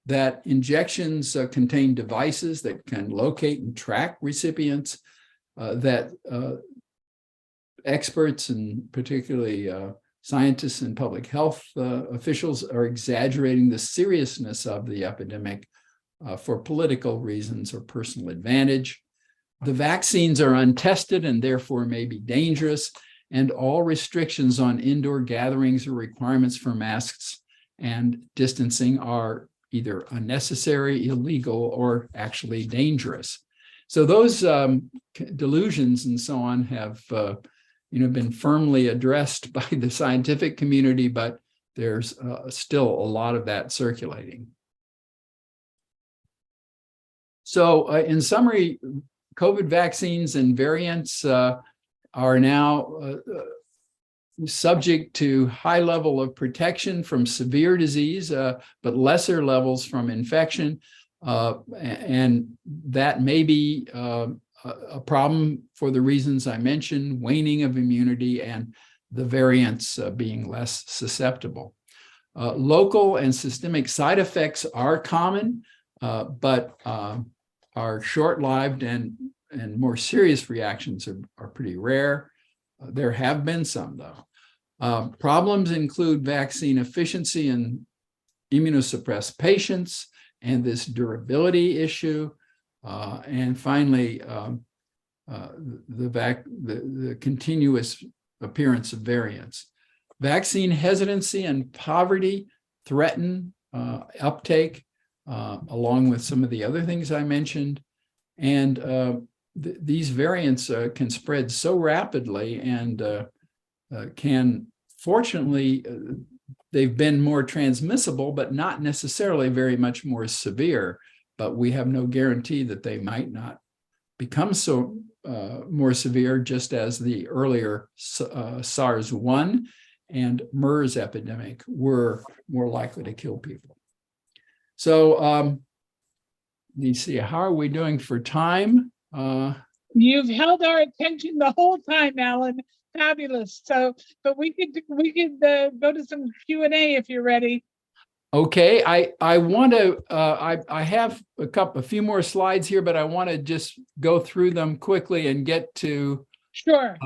that injections contain devices that can locate and track recipients, that experts and particularly scientists and public health officials are exaggerating the seriousness of the epidemic for political reasons or personal advantage. The vaccines are untested and therefore may be dangerous, and all restrictions on indoor gatherings or requirements for masks and distancing are either unnecessary, illegal, or actually dangerous. So those delusions and so on have been firmly addressed by the scientific community, but there's still a lot of that circulating. So in summary, COVID vaccines and variants are now subject to high level of protection from severe disease, but lesser levels from infection. And that may be a problem for the reasons I mentioned, waning of immunity and the variants being less susceptible. Local and systemic side effects are common, but are short-lived, and more serious reactions are pretty rare. There have been some, though. Problems include vaccine efficiency in immunosuppressed patients and this durability issue. And finally, the continuous appearance of variants. Vaccine hesitancy and poverty threaten uptake, along with some of the other things I mentioned. And these variants can spread so rapidly and can, fortunately, they've been more transmissible, but not necessarily very much more severe. But we have no guarantee that they might not become so more severe, just as the earlier SARS-1 and MERS epidemic were more likely to kill people. So let me see, how are we doing for time? You've held our attention the whole time, Alan. Fabulous. So, but we could go to some Q&A if you're ready. Okay, I want to. I have a few more slides here, but I want to just go through them quickly and get to Sure.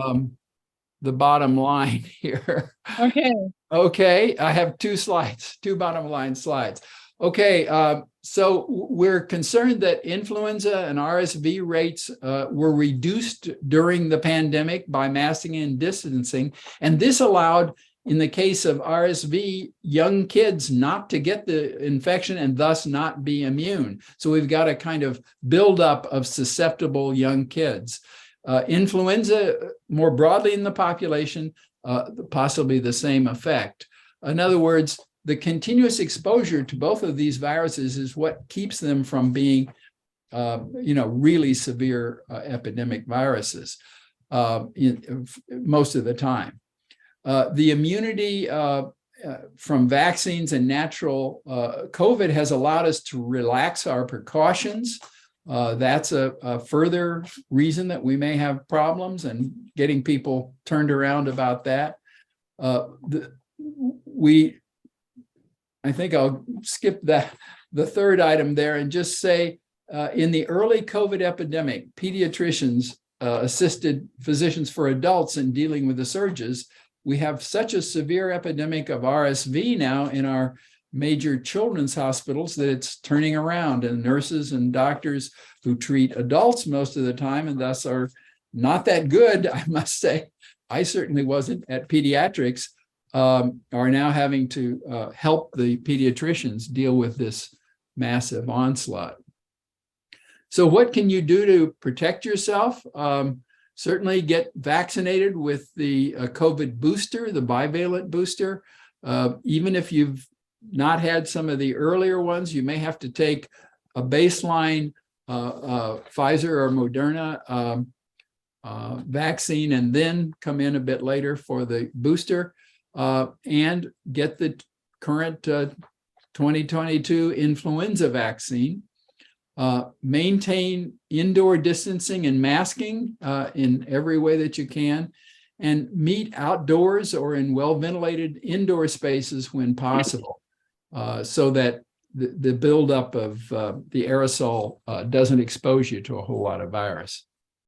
The bottom line here. Okay. Okay, I have two bottom line slides. Okay, so we're concerned that influenza and RSV rates were reduced during the pandemic by masking and distancing, and this allowed, in the case of RSV, young kids not to get the infection and thus not be immune. So we've got a kind of buildup of susceptible young kids. Influenza, more broadly in the population, possibly the same effect. In other words, the continuous exposure to both of these viruses is what keeps them from being, really severe epidemic viruses most of the time. The immunity from vaccines and natural COVID has allowed us to relax our precautions. That's a further reason that we may have problems and getting people turned around about that. I think I'll skip the third item there and just say, in the early COVID epidemic, pediatricians assisted physicians for adults in dealing with the surges. We have such a severe epidemic of RSV now in our major children's hospitals that it's turning around, and nurses and doctors who treat adults most of the time and thus are not that good, I must say, I certainly wasn't at pediatrics, are now having to help the pediatricians deal with this massive onslaught. So what can you do to protect yourself? Certainly get vaccinated with the COVID booster, the bivalent booster. Even if you've not had some of the earlier ones, you may have to take a baseline Pfizer or Moderna vaccine and then come in a bit later for the booster, and get the current 2022 influenza vaccine. Maintain indoor distancing and masking in every way that you can, and meet outdoors or in well-ventilated indoor spaces when possible, so that the buildup of the aerosol doesn't expose you to a whole lot of virus.